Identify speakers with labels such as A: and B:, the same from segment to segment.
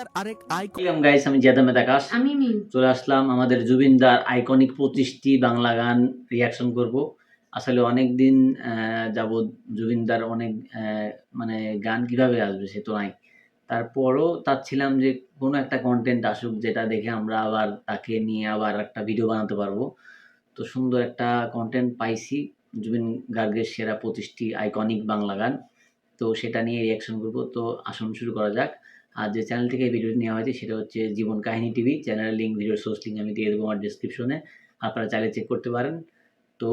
A: জুবিনদার আরেক
B: গাইস, আমি জিয়াদ আহমেদ আকাশ।
C: আমি মিম।
B: চলে আসলাম আমাদের জুবিনদার আইকনিক 25টি বাংলা গান রিয়াকশন করব। আসলে অনেকদিন যাবৎ জুবিনদার অনেক মানে গান কিভাবে আসবে সে তো নাই। তারপরও চাচ্ছিলাম যে কোনো একটা কন্টেন্ট আসুক যেটা দেখে আমরা আবার তাকে নিয়ে আবার একটা ভিডিও বানাতে পারবো। তো সুন্দর একটা কন্টেন্ট পাইছি, জুবিন গার্গের সেরা 25টি আইকনিক বাংলা গান। তো সেটা নিয়ে রিয়াকশন করব। তো আসুন শুরু করা যাক। আর যে চ্যানেল থেকে এই ভিডিওটি নেওয়া হয়েছে সেটা হচ্ছে জীবন কাহিনী টিভি। চ্যানেলের লিঙ্ক, ভিডিওর সোর্স লিঙ্ক আমি দিয়ে দেবো আমার ডেসক্রিপশনে, আপনারা চাইলে চেক করতে পারেন। তো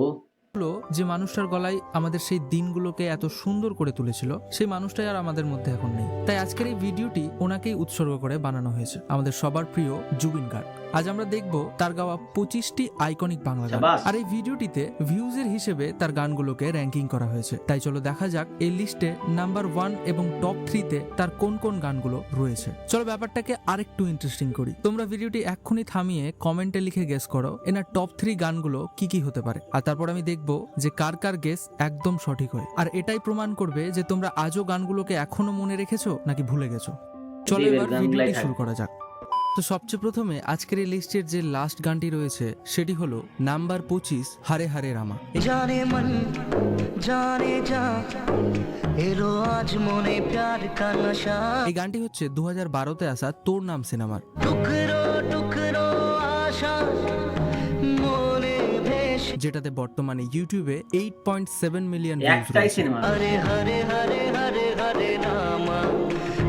A: হলো যে মানুষটার গলায় আমাদের সেই দিনগুলোকে এত সুন্দর করে তুলেছিল, সেই মানুষটাই আর আমাদের মধ্যে এখন নেই। তাই আজকের এই ভিডিওটি ওনাকেই উৎসর্গ করে বানানো হয়েছে, আমাদের সবার প্রিয় জুবিন গার্গ। আজ আমরা দেখব তার গাওয়া 25টি আইকনিক বাংলা গান। আর এই ভিডিওটিতে ভিউজের হিসেবে তার গানগুলোকে র্যাঙ্কিং করা হয়েছে। তাই চলো দেখা যাক এই লিস্টে নাম্বার 1 এবং টপ 3-তে তার কোন কোন গানগুলো রয়েছে। চলো ব্যাপারটাকে আরেকটু ইন্টারেস্টিং করি। তোমরা ভিডিওটি এক্ষুনি থামিয়ে কমেন্টে লিখে গেস করো এনার টপ 3 গানগুলো কি কি হতে পারে। আর তারপর আমি দেখবো যে কার কার গেস একদম সঠিক হয়। আর এটাই প্রমাণ করবে যে তোমরা আজও গানগুলোকে এখনো মনে রেখেছো নাকি ভুলে গেছো। চলো এবার ভিডিওটি শুরু করা যাক। তো সবচেয়ে প্রথমে আজকের এই লিস্টের যে লাস্ট গানটি রয়েছে সেটি হলো নাম্বার 25, হারে হারে রামা।
D: জানে মন জানে যা এলো আজ মনে প্যার কা নশা।
A: এই গানটি হচ্ছে 2012-তে আসা তোর নাম সিনেমার।
D: টুকরো টুকরো আশা মনে ভেসে,
A: যেটাতে বর্তমানে ইউটিউবে 8.7 মিলিয়ন ভিউজ
B: একটাই
A: রয়েছে।
B: সিনেমা।
D: হরে হরে হরে হরে হরে রামা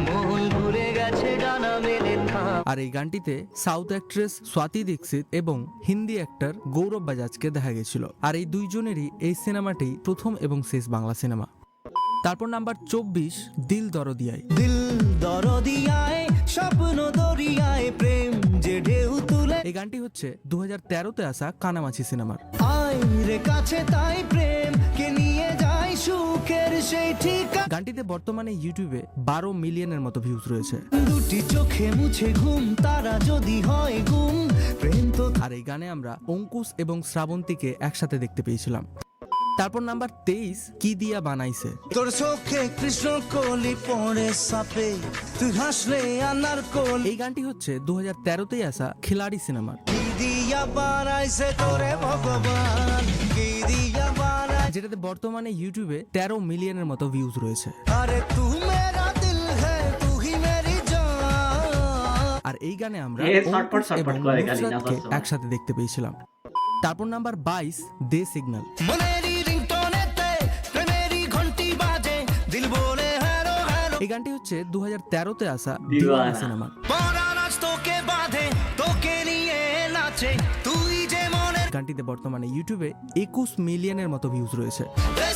D: মন ঘুরে গেছে ডানা মেলে থা।
A: আর এই গানটিতে সাউথ অ্যাক্ট্রেস স্বাতি দীক্ষিত এবং হিন্দি অ্যাক্টর গৌরব বাজাজকে দেখা গেছিল। আর এই দুইজনেরই এই সিনেমাটি প্রথম এবং শেষ বাংলা সিনেমা। তারপর নাম্বার 24, দিল দরদিয়ায়।
D: দিল দরদিয়ায় স্বপ্ন দরিয়ায় প্রেম যে ঢেউ তুলে।
A: এই গানটি হচ্ছে 2013-তে আসা কানামাছি সিনেমার।
D: আয় রে কাছে তাই প্রেম কে নিয়ে যায় সুখের সেই ঠিকা।
A: গানটিতে বর্তমানে ইউটিউবে 12 মিলিয়নের মতো ভিউজ রয়েছে।
D: দুটি চোখে মুছে ঘুম তারা যদি হয় গুম প্রেম তো।
A: আর এই গানে আমরা অঙ্কুশ এবং শ্রাবন্তীকে একসাথে দেখতে পেয়েছিলাম। তারপর নাম্বার 23, কি দিয়া বানাইছে।
D: তোর চোখে কৃষ্ণ কলি পড়ে সাপে তুই হাসলে আনার কলি।
A: এই গানটি হচ্ছে 2013-তেই আসা খিলাড়ি সিনেমার।
D: কি দিয়া বানাইছে তোরে ভগবান কি দিয়া বানাই।
A: যেটাতে বর্তমানে ইউটিউবে 13 মিলিয়নের মতো ভিউজ রয়েছে।
D: আরে তু মেরা দিল হ্যায় তু হি মেরি জান।
A: আর এই গানে আমরা
B: ছটফট
A: অঙ্কুশ এবং
B: করে খালি
A: নুসরাতকে
B: নাচার সময়।
A: একসাথে দেখতে পেয়েছিলাম। তারপর নাম্বার 22, দে সিগন্যাল।
D: মনেরি রিংটোনেতে প্রেমেরি ঘন্টি বাজে দিল বলে হ্যালো হ্যালো।
A: এই গানটি হচ্ছে 2013-তে আসা
B: দিওয়ানা
A: দিওয়ানা সিনেমার।
D: পরারাজ তোকে বাঁধে তোকে নিয়ে নাচে তুই যে মনে।
A: গানটিতে বর্তমানে ইউটিউবে 21 মিলিয়নের মতো ভিউজ রয়েছে।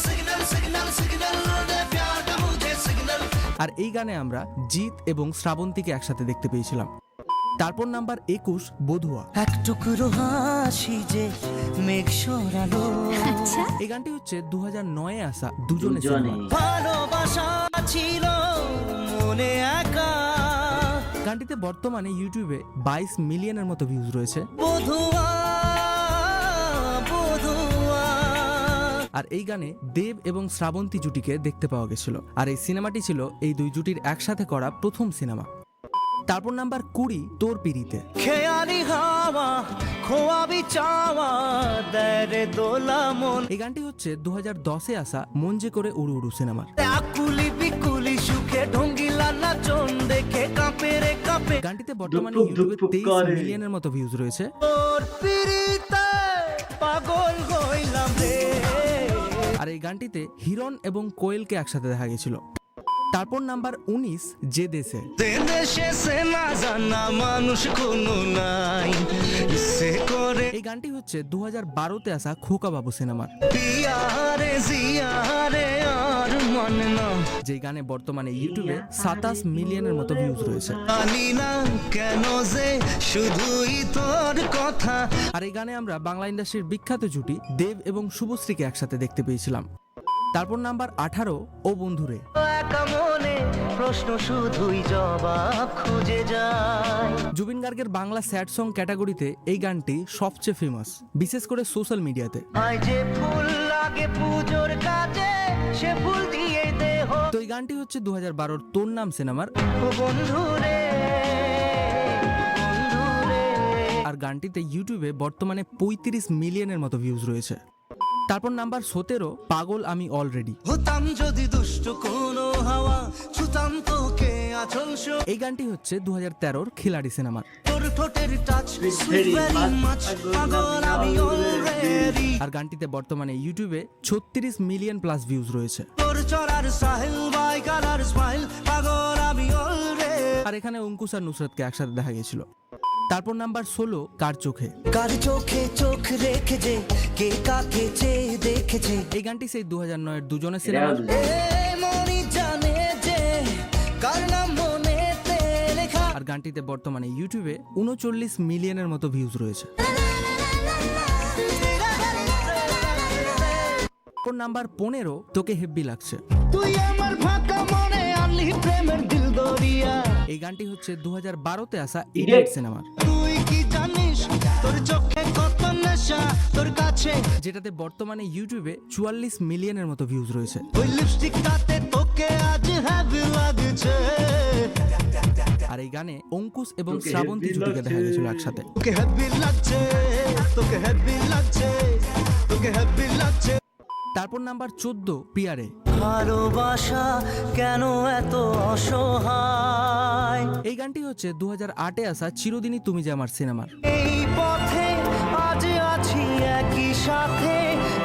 D: সিগন্যাল সিগন্যাল সিগন্যাল দে প্যার কা মুঝে সিগন্যাল।
A: আর এই গানে আমরা জিৎ এবং শ্রাবন্তীকে একসাথে দেখতে পেয়েছিলাম। তারপর নাম্বার 21, বধুয়া।
D: এক টুকরো হাসি যে মেঘ সরালো।
A: এই গানটি হচ্ছে 2009-এ আসা দুজনে
B: দুজনে।
A: সিনেমা।
D: ভালোবাসা ছিল মনে একা
A: গানটিতে বর্তমানে ইউটিউবে 22 মিলিয়নের মতো ভিউজ রয়েছে।
D: বধুয়া বধুয়া।
A: আর এই গানে দেব এবং শ্রাবন্তী জুটিকে দেখতে পাওয়া গেছিল। আর এই সিনেমাটি ছিল এই দুই জুটির একসাথে করা প্রথম সিনেমা। তারপর নাম্বার 20, তোর পিড়িতে।
D: খেয়ালি হাওয়া খোয়াবি চাওয়া দেরে দোলা মন।
A: এই গানটি হচ্ছে 2010-এ আসা মন যে করে উড়ু উড়ু সিনেমার।
D: আকুলি বিকুলি সুখে ঢঙ্গিলা নাচন দেখে কাঁপে রে কাঁপে।
A: গানটিতে বর্তমানে
B: ধুক ধুক
A: ইউটিউবে
B: ধুক
A: 23
B: করে।
A: মিলিয়নের মতো ভিউজ রয়েছে।
D: তোর পিড়িতে পাগল হইলাম রে।
A: আর এই গানটিতে হিরণ এবং কোয়েলকে একসাথে দেখা গেছিল। তারপর নাম্বার 19, যে দেশে।
D: দেশে সে না জানা মানুষ কোনো নাই ইচ্ছে করে।
A: এই গানটি হচ্ছে 2012-তে আসা খোকা বাবু সিনেমার।
D: পিয়ারে জিয়ারে আর মানে না।
A: যে গানে বর্তমানে ইউটিউবে 27 মিলিয়নের মতো ভিউজ রয়েছে।
D: জানি না কেন যে শুধুই তোর কথা।
A: আর এই গানে আমরা বাংলা ইন্ডাস্ট্রির বিখ্যাত জুটি দেব এবং শুভশ্রীকে একসাথে দেখতে পেয়েছিলাম। তারপর নাম্বার 18, ও বন্ধুরে।
D: একা মনে প্রশ্ন শুধুই জবাব খুঁজে যায়।
A: জুবিন গার্গের বাংলা স্যাড সং ক্যাটাগরিতে এই গানটি সবচেয়ে ফেমাস, বিশেষ করে সোশ্যাল মিডিয়াতে।
D: আয় যে ফুল লাগে পুজোর কাজে সে ফুল দিয়ে দেহ।
A: তো এই গানটি হচ্ছে 2012 তোর নাম সিনেমার,
D: ও বন্ধু রে, বন্ধু রে।
A: আর গানটিতে ইউটিউবে বর্তমানে 35 মিলিয়নের মতো ভিউজ রয়েছে। তারপর নাম্বার 17 পাগল আমি অলরেডি।
D: হতাম যদি দুষ্ট কোনো হাওয়া, ছুতাম তোকে আচল সো।
A: এই গানটি হচ্ছে 2013 খিলাড়ি সিনেমার,
D: তোর ঠোঁটের টাচ সুইট ভেরি মাচ, পাগল আমি অলরেডি।
A: আর গানটিতে বর্তমানে ইউটিউবে 36 মিলিয়ন প্লাস ভিউজ রয়েছে।
D: তোর চলার সাহেল বাই কালার স্মাইল, পাগল আমি অলরেডি।
A: আর এখানে অঙ্কুশ আর নুসরাতকে একসাথে দেখা গিয়েছিল। তারপর নাম্বার 16 কার চোখে।
D: কার চোখে চোখ রেখেছে, কে কাকে চেয়ে দেখেছে।
A: এই গানটি সেই 2009 এর দুজনের
B: এটাও
A: সিনেমা,
B: দুজন।
D: এ মনি জানে যে কার নাম মনেতে লেখা।
A: আর গানটিতে বর্তমানে ইউটিউবে 39 মিলিয়নের মতো ভিউজ রয়েছে। তারপর নাম্বার 15 তোকে হেব্বি লাগছে।
D: তুই আমার ফাঁকা মনে আনলি প্রেমের দিল দরিয়া।
A: এই গানটি হচ্ছে 2012-তে আসা ইডিয়েট সিনেমার,
D: তুই কি জানিস তোর চোখে কত নেশা, তোর কাছে
A: যেটাতে বর্তমানে ইউটিউবে 44 মিলিয়নের মতো ভিউজ রয়েছে।
D: ওই লিপস্টিকটাতে তোকে আজ হ্যাপি লাগছে।
A: আর এই গানে অঙ্কুশ এবং শ্রাবন্তী জুটিকে দেখা গেছিল একসাথে।
D: তোকে হ্যাপি লাগছে, তোকে হ্যাপি লাগছে, তোকে হ্যাপি লাগছে।
A: তারপর নাম্বার 14 পিয়ারে।
D: ভালোবাসা কেন এত অসহায়,
A: এই গানটি হচ্ছে 2008-এ আসা চিরদিনই তুমি যে আমার সিনেমার,
D: এই পথে আজ আছি একই সাথে,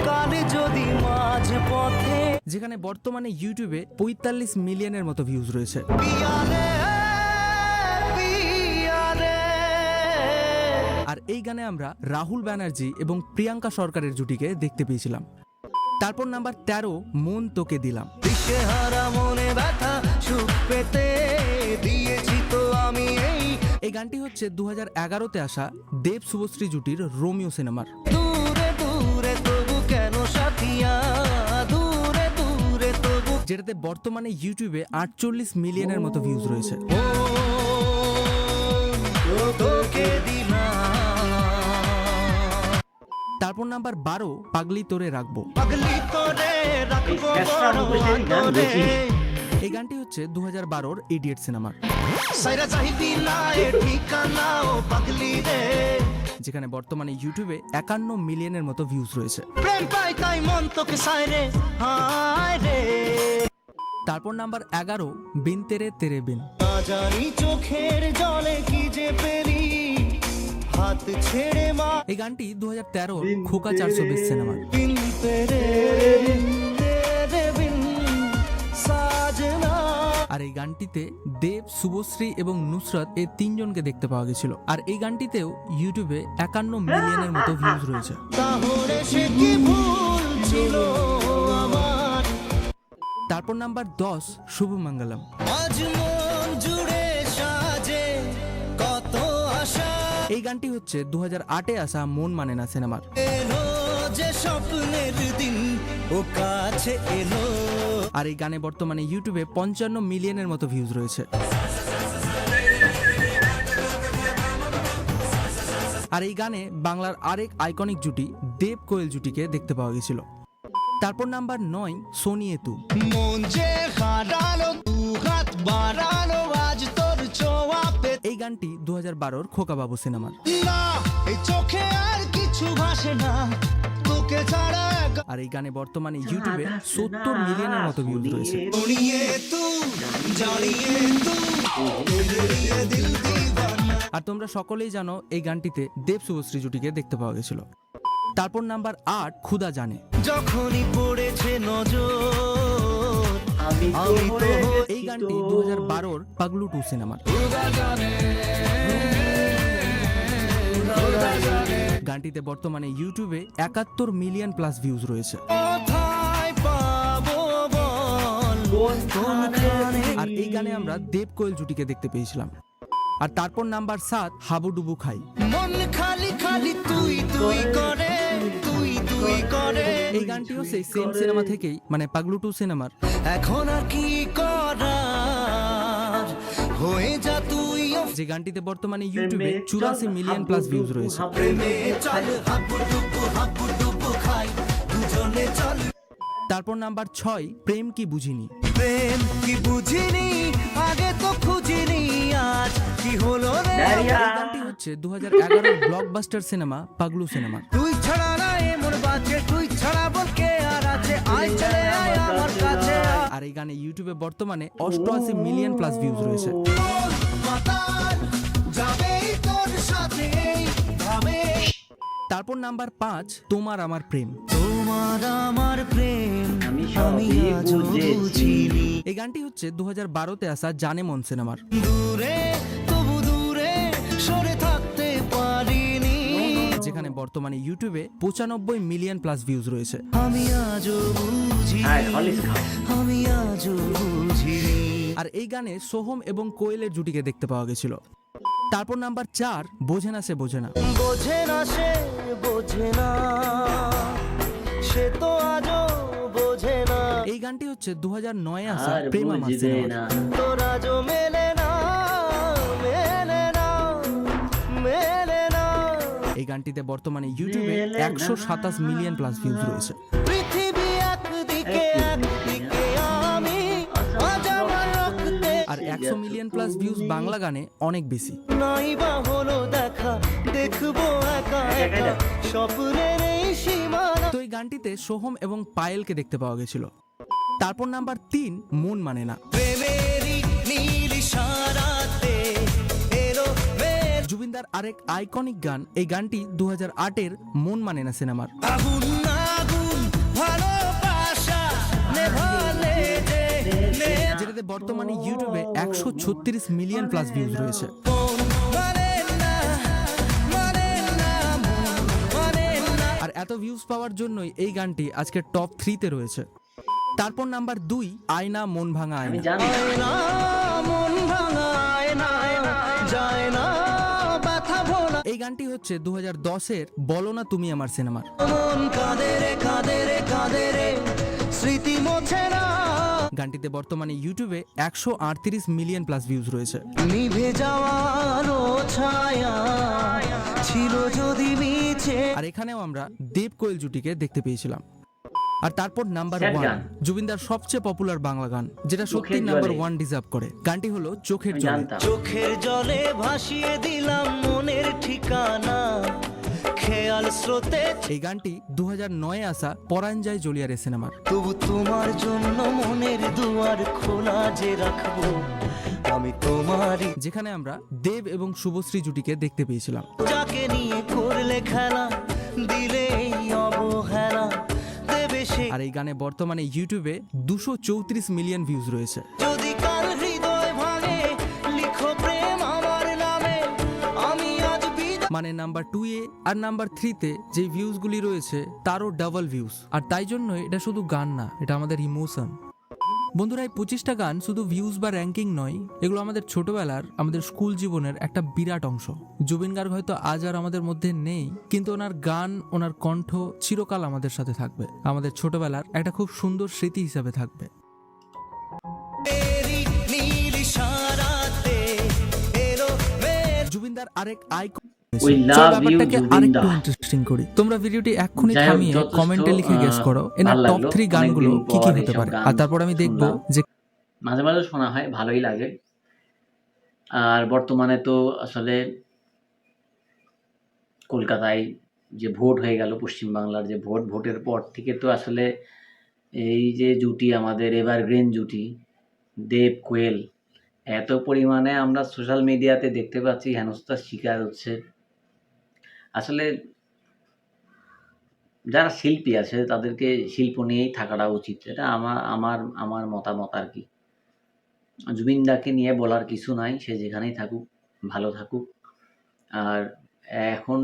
D: কাল যদি মাঝ পথে।
A: যেখানে বর্তমানে ইউটিউবে 45 মিলিয়নের মতো ভিউজ রয়েছে।
D: পিয়ারে, পিয়ারে।
A: আর এই গানে আমরা রাহুল ব্যানার্জি এবং প্রিয়াঙ্কা সরকারের জুটিকে দেখতে পেয়েছিলাম। তারপর নাম্বার 13 মন তোকে দিলাম।
D: দিশেহারা মনে ব্যথা সুখ পেতে দিয়েছি তো আমি
A: এই গানটি হচ্ছে 2011-তে আসা দেব শুভশ্রী জুটির রোমিও সিনেমার,
D: দূরে দূরে তবু কেন সাথিয়া, দূরে দূরে তবু।
A: যেটাতে বর্তমানে ইউটিউবে 48 মিলিয়নের মতো ভিউজ রয়েছে।
D: তোকে দিলাম,
A: তারপর নাম্বার 12 পাগলি তোরে রাখবো।
D: পাগলি তোরে রাখবো
B: চেষ্টা অনুযায়ী গান
D: বড়
B: বেশি।
A: এই গানটি হচ্ছে 2012-র ইডিয়েট সিনেমার,
D: সাইরা চাহিবি না এ ঠিকানা ও পাগলি রে।
A: যেখানে বর্তমানে ইউটিউবে 51 মিলিয়নের মতো ভিউজ রয়েছে।
D: প্রেম পাই তাই মন তোকে সাইরে হায় রে।
A: তারপর নাম্বার 11 বিন তেরে তেরে বিন।
D: না জানি চোখের জলে কি যে পেরি, হাত ছেড়ে মা।
A: এই গানটি 2013-র খোকা 420 সিনেমার,
D: বিন তেরে তেরে বিন সাজনা।
A: আর এই গানটিতে দেব শুভশ্রী এবং নুসরাত এই তিনজনকে দেখতে পাওয়া গেছিল। আর এই গানটিতেও ইউটিউবে 51 মিলিয়নের মতো ভিউজ রয়েছে।
D: তাহলে সে কি ভুল ছিল আমার।
A: তারপর নাম্বার 10 শুভমঙ্গলম।
D: আজ মন জুড়ে সাজে কত আশা,
A: এই গানটি হচ্ছে 2008-এ আসা মন মানে না সিনেমার,
D: এলো যে স্বপ্নের দিন ও কাছে এলো।
A: আর এই গানে বর্তমানে ইউটিউবে 55 মিলিয়নের মতো ভিউজ রয়েছে। আর এই গানে বাংলার আরেক আইকনিক জুটি দেব কোয়েল জুটিকে দেখতে পাওয়া গেছিল। তারপর নাম্বার 9 সোনিয়ে তু।
D: মন যে হারালো তু হাত বাড়ালো আজ তোর ছোঁয়া পে।
A: এই গানটি 2012-র খোকাবাবু সিনেমার,
D: না এই চোখে আর কিছু ভাসে না তোকে ছাড়া।
A: আর এই গানে বর্তমানে ইউটিউবে 70 মিলিয়নের মতো ভিউজ রয়েছে।
D: উড়িয়ে তু জ্বালিয়ে তু উড়িয়ে দিল দিওয়ানা।
A: আর তোমরা সকলেই জানো এই গানটিতে দেব শুভশ্রী জুটিকে দেখতে পাওয়া গেছিল। তারপর নাম্বার 8 খুদা জানে।
D: যখনই পড়েছে নজর
B: আমি তো
A: এই গানটি 2012-র পাগলু 2 সিনেমার। গানটিতে বর্তমানে ইউটিউবে 71 মিলিয়ন প্লাস ভিউজ রয়েছে।
D: কোথায় পাবো বল কোনখানে।
A: আর এই গানে আমরা দেব কোয়েল জুটিকে দেখতে পেয়েছিলাম। আর তারপর নাম্বার 7 হাবুডুবু খাই।
D: মন খালি খালি তুই তুই করে, তুই তুই করে।
A: এই গানটিও সেই সেম সিনেমা থেকেই, মানে পাগলু 2 সিনেমার।
D: এখন আর কি করার, হয়ে যা তুই
A: যে গানটিতে বর্তমানে ইউটিউবে 84 মিলিয়ন প্লাস ভিউজ রয়েছে।
D: প্রেমে চল হাবুডুবু খাই দুজনে চল।
A: তারপর নাম্বার 6 প্রেম কি বুঝিনি।
D: প্রেম কি বুঝিনি আগে তো খুঁজিনি আজ কি হলো রে
A: এই গানটি হচ্ছে 2011 ব্লকবাস্টার সিনেমা পাগলু সিনেমার।
D: তুই ছাড়া না এমন বাজে তুই ছাড়া বলকে আর আছে আয় চলে আয় আমার কাছে
A: আর এই গানে ইউটিউবে বর্তমানে 88 মিলিয়ন প্লাস ভিউজ রয়েছে।
D: মাতাল যাবে তোর সাথে ভাবে
A: তারপর নাম্বার 5 তোমার আমার প্রেম।
D: তোমার আমার প্রেম
B: আমি
D: আমি
B: সবই
D: আজও
B: বুঝেছি।
D: বুঝিনি
A: এই গানটি হচ্ছে 2012-তে আসা জানে মন সিনেমার।
D: দূরে তবু দূরে সরে থাকতে পারিনি
A: যেখানে বর্তমানে ইউটিউবে 95 মিলিয়ন প্লাস ভিউজ রয়েছে।
D: আমি আজও বুঝিনি
B: হ্যাঁ, হরলিক্স খাও।
D: আমি আজও বুঝিনি
A: আর এই গানে সোহম এবং কোয়েলের জুটিকে দেখতে পাওয়া গেছিল। তারপর নাম্বার 4 বোঝে না সে বোঝে না।
D: বোঝে না সে বোঝে না সে তো আজও বোঝে না
A: এই গানটি হচ্ছে 2009-এ আসা
B: আর
A: প্রেম আমার
B: বুঝবে
A: সিনেমার।
B: না।
D: তোর আজও মেলে না মেলে না মেলে না
A: এই গানটিতে বর্তমানে ইউটিউবে 127 মিলিয়ন প্লাস ভিউজ রয়েছে।
D: পৃথিবী একদিকে একদিকে আমি আজ আমার রক্তে
A: আর 100 মিলিয়ন প্লাস ভিউজ বাংলা গানে অনেক বেশি।
D: নাই বা হলো দেখা দেখবো একা একা স্বপ্নের এই সীমানা
A: তো এই গানটিতে সোহম এবং পায়েলকে দেখতে পাওয়া গেছিল। তারপর নাম্বার 3 মন মানে না।
D: প্রেমেরই নীল ইশারাতে এলো মেঘ
A: জুবিনদার আরেক আইকনিক গান। এই গানটি 2008-এর মন মানে না সিনেমার।
D: আগুন আগুন ভালোবাসা নেভালে যে
A: যেটাতে বর্তমানে ইউটিউবে 136 মিলিয়ন প্লাস ভিউজ রয়েছে।
D: মন মানে না মানে না মন মানে না
A: আর এত ভিউজ পাওয়ার জন্যই এই গানটি আজকে টপ 3-তে রয়েছে। তারপর নাম্বার 2 আয়না মন ভাঙা
B: আমি
A: আয়না।
B: জানি
D: আয় না মন ভাঙায় না যায় না ব্যথা ভোলা
A: এই গানটি হচ্ছে 2010-এর বলো না তুমি আমার সিনেমার।
D: মন কাঁদে রে কাঁদে রে কাঁদে রে স্মৃতি মোছে না
A: গানটিতে বর্তমানে ইউটিউবে 138 মিলিয়ন প্লাস ভিউজ রয়েছে।
D: নিভে যাওয়ার ছায়া ছিল যদি মিছে
A: আর এখানেও আমরা দেব কোয়েল জুটিকে দেখতে পেয়েছিলাম। আর তারপর নাম্বার
B: Sad
A: 1
B: গান।
A: জুবিনদার সবচেয়ে পপুলার বাংলা গান, যেটা সত্যি
B: চোখের
A: নাম্বার
B: জলে।
A: 1 ডিজার্ভ করে। গানটি হলো চোখের
B: আমি
A: জলে।
B: জানতাম।
D: চোখের জলে ভাসিয়ে দিলাম মনের ঠিকানা খেয়াল স্রোতে
A: এই গানটি 2009-এ আসা পরাণ যায় জলিয়ারে সিনেমার।
D: তবু তোমার জন্য মনের দুয়ার খোলা যে রাখবো আমি তোমারই
A: যেখানে আমরা দেব এবং শুভশ্রী জুটিকে দেখতে পেয়েছিলাম।
D: যাকে নিয়ে করলে খেলা দিলে এই অবহেলা দেবে সে
A: আর এই গানে বর্তমানে ইউটিউবে 234 মিলিয়ন ভিউজ রয়েছে।
D: যদি কার হৃদয় ভাঙে লিখো প্রেম আমার নামে আমি আজ বিদায়
A: মানে নাম্বার 2-এ আর নাম্বার 3-তে যে ভিউজগুলি রয়েছে তারও ডাবল ভিউজ। আর তাই জন্য এটা শুধু গান না, এটা আমাদের ইমোশন। বন্ধুরা, এই 25টা গান শুধু ভিউজ বা র্যাঙ্কিং নয়, এগুলো আমাদের ছোটবেলার, আমাদের স্কুল জীবনের একটা বিরাট অংশ। জুবিন গার্গ হয়তো আজ আর আমাদের মধ্যে নেই, কিন্তু ওনার গান, ওনার কণ্ঠ চিরকাল আমাদের সাথে থাকবে, আমাদের ছোটবেলার একটা খুব সুন্দর স্মৃতি হিসাবে থাকবে।
D: তেরি নীল ইশারাতে এলো মেঘ
A: জুবিনদার আরেক icon
B: We love you, Zubeen
A: আরেকটু
B: দা।
A: ইন্টারেস্টিং করি। তোমরা ভিডিওটি এক্ষুনি
B: যাই হোক,
A: থামিয়ে
B: যথেষ্ট,
A: কমেন্টে লিখে গেস করো এনার
B: ভালো
A: টপ
B: লাগলো।
A: 3 গানগুলো
B: অনেকদিন
A: কি কি
B: পর
A: হতে
B: এসব
A: পারে।
B: গান
A: আর তারপর আমি দেখবো
B: শুনলাম।
A: যে
B: মাঝে মাঝে শোনা হয়, ভালোই লাগে। আর বর্তমানে তো আসলে কলকাতায় যে ভোট হয়ে গেল, পশ্চিমবাংলার যে ভোটের পর থেকে তো আসলে এই যে জুটি, আমাদের এভারগ্রিন জুটি দেব কোয়েল, এত পরিমাণে আমরা সোশ্যাল মিডিয়াতে দেখতে পাচ্ছি হেনস্থার শিকার হচ্ছে। আসলে যারা শিল্পী আছে তাদেরকে শিল্প নিয়েই থাকাটা উচিত, এটা আমার মতামত আর কি। জুবিনদাকে নিয়ে বলার কিছু নাই, সে যেখানেই থাকুক ভালো থাকুক। আর এখন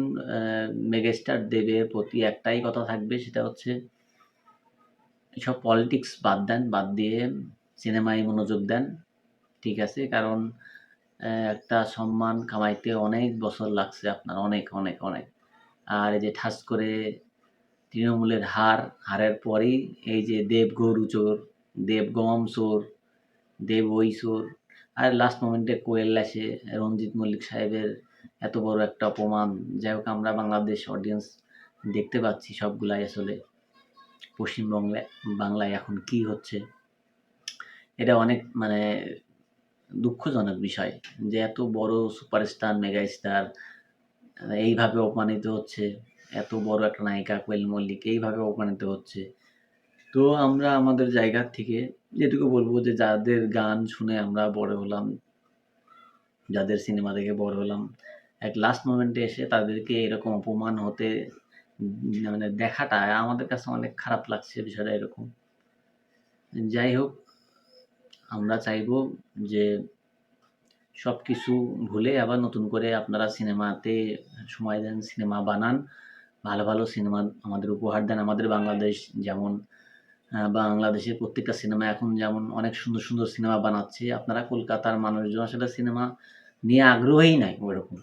B: মেগাস্টার দেবের প্রতি একটাই কথা থাকবে, সেটা হচ্ছে এসব পলিটিক্স বাদ দেন, বাদ দিয়ে সিনেমায় মনোযোগ দেন, ঠিক আছে? কারণ একটা সম্মান কামাইতে অনেক বছর লাগছে আপনার, অনেক অনেক অনেক। আর এই যে ঠাস করে তৃণমূলের হারের পরেই এই যে দেব গরু চোর, দেব গম চোর, দেব ওই চোর, আর লাস্ট মোমেন্টে কোয়েল আসে, রঞ্জিত মল্লিক সাহেবের এত বড় একটা অপমান। যাই হোক, আমরা বাংলাদেশ অডিয়েন্স দেখতে পাচ্ছি সবগুলাই আসলে বাংলায় এখন কি হচ্ছে। এটা অনেক মানে দুঃখজনক বিষয় যে এত বড় সুপারস্টার, মেগাস্টার এইভাবে অপমানিত হচ্ছে। এত বড় একটা নায়িকা কোয়েল মল্লিক এইভাবে অপমানিত হচ্ছে। তো আমরা আমাদের জায়গা থেকে যেটুকু বলব যে যাদের গান শুনে আমরা বড় হলাম, যাদের সিনেমা দেখে বড় হলাম, এক লাস্ট মোমেন্টে এসে তাদেরকে এরকম অপমান হতে মানে দেখাটা আমাদের কাছে অনেক খারাপ লাগছে বিষয়টা এরকম। যাই হোক, আমরা চাইবো যে সবকিছু ভুলে আবার নতুন করে আপনারা সিনেমাতে সময় দেন, সিনেমা বানান, ভালো, ভালো সিনেমা আমাদের উপহার দেন। আমাদের বাংলাদেশ যেমন বাংলাদেশের প্রত্যেকটা সিনেমা এখন যেমন অনেক সুন্দর, সুন্দর সিনেমা বানাচ্ছে। আপনারা কলকাতার মানুষজন আসলে সিনেমা নিয়ে আগ্রহই নাই ওরকম।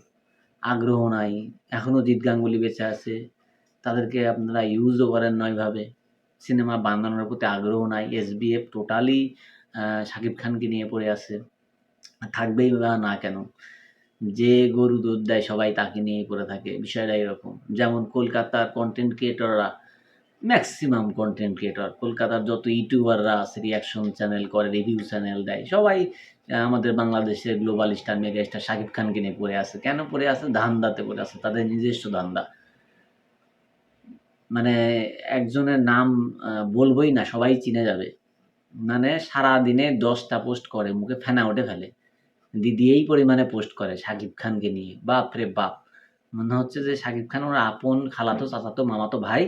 B: আগ্রহ নাই। এখনো জিৎ গাঙ্গুলি বেঁচে আছে। তাদেরকে আপনারা ইউজও করেন না ওইভাবে। সিনেমা বানানোর প্রতি আগ্রহ নাই। এসবিএফ টোটালি শাকিব খানকে নিয়ে পড়ে আছে। থাকবেই বা না কেন? যে গরু দুধ দেয় সবাই তাকে নিয়েই পড়ে থাকে। বিষয়টা এরকম। যেমন কলকাতার কনটেন্ট ক্রিয়েটররা ম্যাক্সিমাম কনটেন্ট ক্রিয়েটর কলকাতার যত ইউটিউবাররা আছে রিঅ্যাকশন চ্যানেল করে, রিভিউ চ্যানেল দেয়, সবাই আমাদের বাংলাদেশের global star, mega star Shakib খানকে নিয়ে পড়ে আছে। কেন পড়ে আছে? ধান্দাতে পড়ে আছে। তাদের নিজস্ব ধান্দা। মানে একজনের নাম বলবোই না, সবাই চিনে যাবে। মানে সারাদিনে ১০ টা পোস্ট করে, মুখে ফেনা উঠে ফেলে। এই পরিমাণে পোস্ট করে শাকিব খানকে নিয়ে। বাপরে বাপ! মনে হচ্ছে যে শাকিব খান ওর আপন খালাতো, চাচাতো, মামাতো ভাই।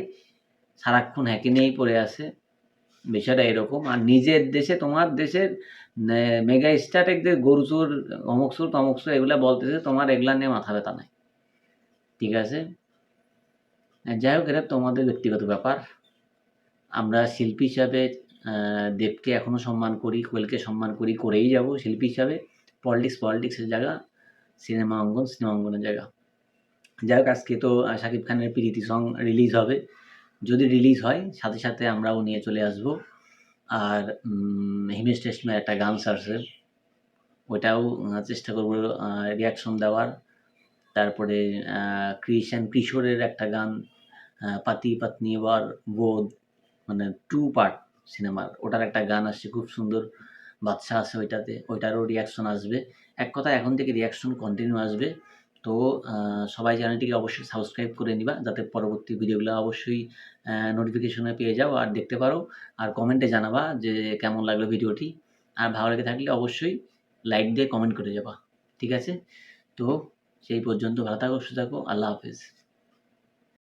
B: সারাক্ষণ একে নিয়েই পড়ে আছে। বিষয়টা এরকম। আর নিজের দেশে তোমার দেশের মেগা স্টারদের গরু চোর, অমুক চোর, তমুক চোর এগুলা বলতেছে, তোমার এগুলা নিয়ে মাথা ব্যাথা নাই। ঠিক আছে? যাই হোক, এটা তোমাদের ব্যক্তিগত ব্যাপার। আমরা শিল্পী হিসাবে দেবকে এখনো সম্মান করি, কোয়েলকে সম্মান করি, করেই যাবো শিল্পী হিসাবে। পলিটিক্সের জায়গা, সিনেমা অঙ্গন, সিনেমা অঙ্গনের জায়গা। যাই হোক, আজকে তো শাকিব খানের 'প্রীতি সং' রিলিজ হবে। যদি রিলিজ হয় সাথে, সাথে আমরাও নিয়ে চলে আসবো। আর হিমেশ রেশমিয়ার একটা গান ছাড়ছে। ওইটাও চেষ্টা করব রিঅ্যাকশন দেওয়ার। তারপরে কিশোরের একটা গান 'পাতি পত্নী और वो' মানে 2 পার্ট সিনেমার। ওটার একটা গান আসছে খুব সুন্দর। বাদশা আছে ওইটাতে। ওইটারও রিঅ্যাকশন আসবে। এক কথায় এখন থেকে রিঅ্যাকশন কন্টিনিউ আসবে। তো সবাই চ্যানেলটিকে অবশ্যই সাবস্ক্রাইব করে নিবা যাতে পরবর্তী ভিডিওগুলো অবশ্যই নোটিফিকেশনে পেয়ে যাও আর দেখতে পারো। আর কমেন্টে জানাবা যে কেমন লাগলো ভিডিওটি। আর ভালো লেগে থাকলে অবশ্যই লাইক দিয়ে কমেন্ট করে যাবা। ঠিক আছে? তো সেই পর্যন্ত ভালো থাকো, সুস্থ থাকো। আল্লাহ হাফেজ।